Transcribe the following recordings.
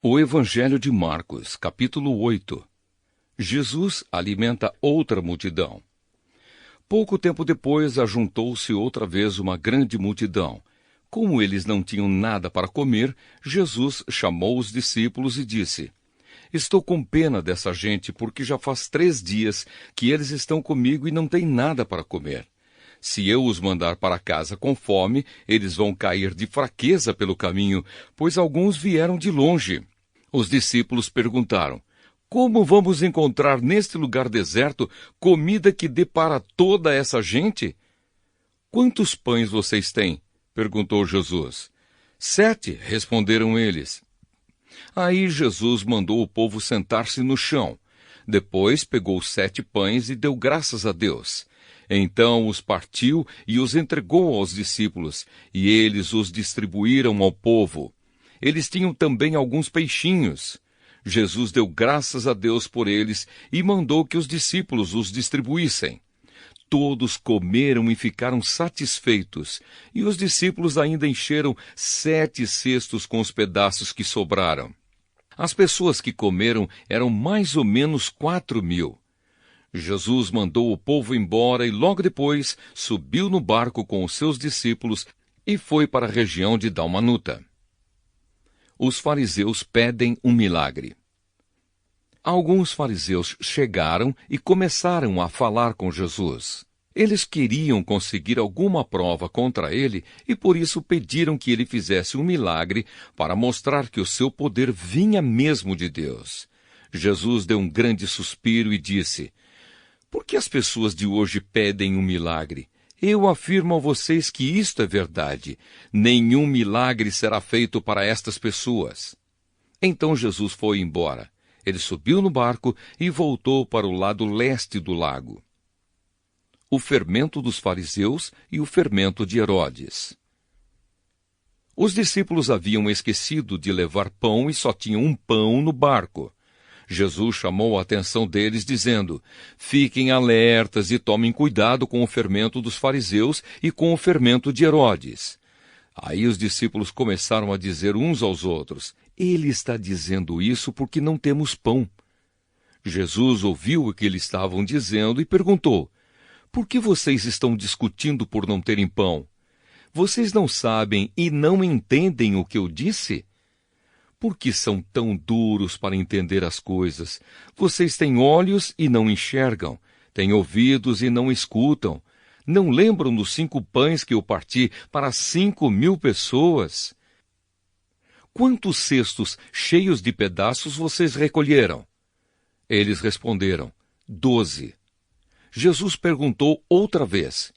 O Evangelho de Marcos, capítulo 8. Jesus alimenta outra multidão. Pouco tempo depois, ajuntou-se outra vez uma grande multidão. Como eles não tinham nada para comer, Jesus chamou os discípulos e disse: Estou com pena dessa gente, porque já faz 3 dias que eles estão comigo e não têm nada para comer. Se eu os mandar para casa com fome, eles vão cair de fraqueza pelo caminho, pois alguns vieram de longe. Os discípulos perguntaram: Como vamos encontrar neste lugar deserto comida que dê para toda essa gente? Quantos pães vocês têm? Perguntou Jesus. 7, responderam eles. Aí Jesus mandou o povo sentar-se no chão. Depois pegou 7 pães e deu graças a Deus. Então os partiu e os entregou aos discípulos, e eles os distribuíram ao povo. Eles tinham também alguns peixinhos. Jesus deu graças a Deus por eles e mandou que os discípulos os distribuíssem. Todos comeram e ficaram satisfeitos, e os discípulos ainda encheram 7 cestos com os pedaços que sobraram. As pessoas que comeram eram mais ou menos 4.000. Jesus mandou o povo embora e logo depois subiu no barco com os seus discípulos e foi para a região de Dalmanuta. Os fariseus pedem um milagre. Alguns fariseus chegaram e começaram a falar com Jesus. Eles queriam conseguir alguma prova contra ele e por isso pediram que ele fizesse um milagre para mostrar que o seu poder vinha mesmo de Deus. Jesus deu um grande suspiro e disse: Por que as pessoas de hoje pedem um milagre? Eu afirmo a vocês que isto é verdade. Nenhum milagre será feito para estas pessoas. Então Jesus foi embora. Ele subiu no barco e voltou para o lado leste do lago. O fermento dos fariseus e o fermento de Herodes. Os discípulos haviam esquecido de levar pão e só tinham um pão no barco. Jesus chamou a atenção deles, dizendo: Fiquem alertas e tomem cuidado com o fermento dos fariseus e com o fermento de Herodes. Aí os discípulos começaram a dizer uns aos outros: Ele está dizendo isso porque não temos pão. Jesus ouviu o que eles estavam dizendo e perguntou: Por que vocês estão discutindo por não terem pão? Vocês não sabem e não entendem o que eu disse? Por que são tão duros para entender as coisas? Vocês têm olhos e não enxergam, têm ouvidos e não escutam. Não lembram dos 5 pães que eu parti para 5.000 pessoas? Quantos cestos cheios de pedaços vocês recolheram? Eles responderam: 12. Jesus perguntou outra vez: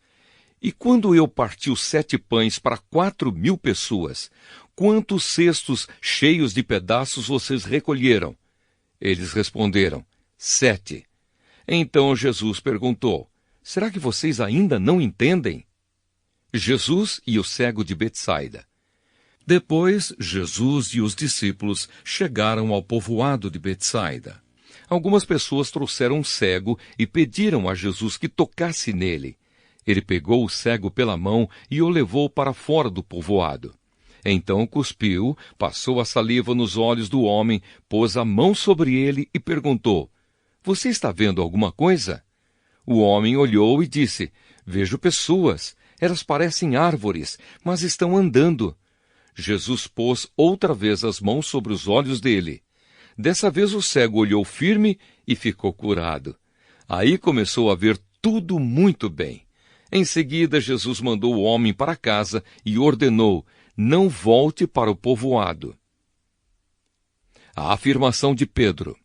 E quando eu parti os 7 pães para 4.000 pessoas, quantos cestos cheios de pedaços vocês recolheram? Eles responderam: 7. Então Jesus perguntou: Será que vocês ainda não entendem? Jesus e o cego de Betsaida. Depois, Jesus e os discípulos chegaram ao povoado de Betsaida. Algumas pessoas trouxeram um cego e pediram a Jesus que tocasse nele. Ele pegou o cego pela mão e o levou para fora do povoado. Então cuspiu, passou a saliva nos olhos do homem, pôs a mão sobre ele e perguntou: Você está vendo alguma coisa? O homem olhou e disse: Vejo pessoas. Elas parecem árvores, mas estão andando. Jesus pôs outra vez as mãos sobre os olhos dele. Dessa vez o cego olhou firme e ficou curado. Aí começou a ver tudo muito bem. Em seguida, Jesus mandou o homem para casa e ordenou: Não volte para o povoado. A afirmação de Pedro.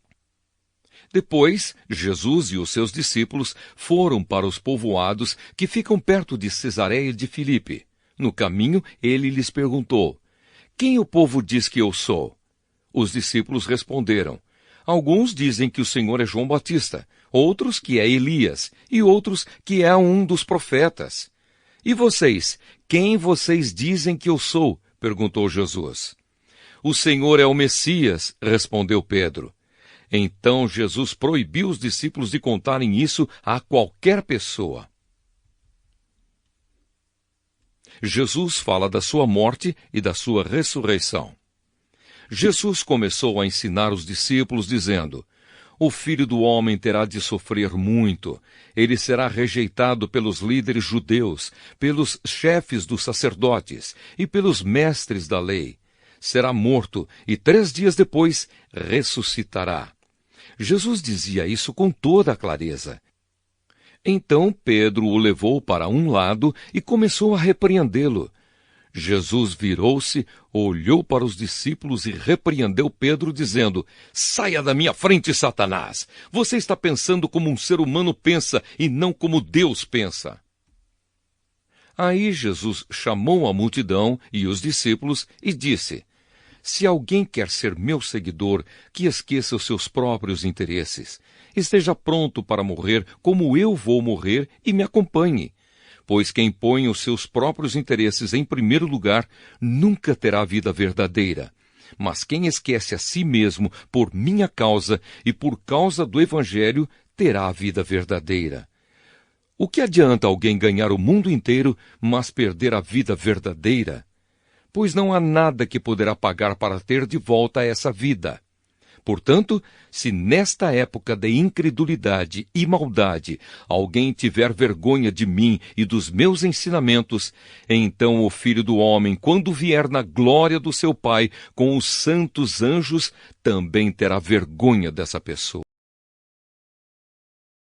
Depois, Jesus e os seus discípulos foram para os povoados que ficam perto de Cesareia de Filipe. No caminho, ele lhes perguntou: Quem o povo diz que eu sou? Os discípulos responderam: Alguns dizem que o Senhor é João Batista, outros que é Elias, e outros que é um dos profetas. E vocês, quem vocês dizem que eu sou? Perguntou Jesus. O Senhor é o Messias, respondeu Pedro. Então Jesus proibiu os discípulos de contarem isso a qualquer pessoa. Jesus fala da sua morte e da sua ressurreição. Jesus começou a ensinar os discípulos, dizendo: o Filho do Homem terá de sofrer muito. Ele será rejeitado pelos líderes judeus, pelos chefes dos sacerdotes e pelos mestres da lei. Será morto e 3 dias depois ressuscitará. Jesus dizia isso com toda a clareza. Então Pedro o levou para um lado e começou a repreendê-lo. Jesus virou-se, olhou para os discípulos e repreendeu Pedro, dizendo: saia da minha frente, Satanás! Você está pensando como um ser humano pensa e não como Deus pensa. Aí Jesus chamou a multidão e os discípulos e disse: se alguém quer ser meu seguidor, que esqueça os seus próprios interesses. Esteja pronto para morrer como eu vou morrer e me acompanhe. Pois quem põe os seus próprios interesses em primeiro lugar nunca terá vida verdadeira. Mas quem esquece a si mesmo por minha causa e por causa do Evangelho terá a vida verdadeira. O que adianta alguém ganhar o mundo inteiro, mas perder a vida verdadeira? Pois não há nada que poderá pagar para ter de volta essa vida. Portanto, se nesta época de incredulidade e maldade alguém tiver vergonha de mim e dos meus ensinamentos, então o Filho do Homem, quando vier na glória do seu Pai com os santos anjos, também terá vergonha dessa pessoa.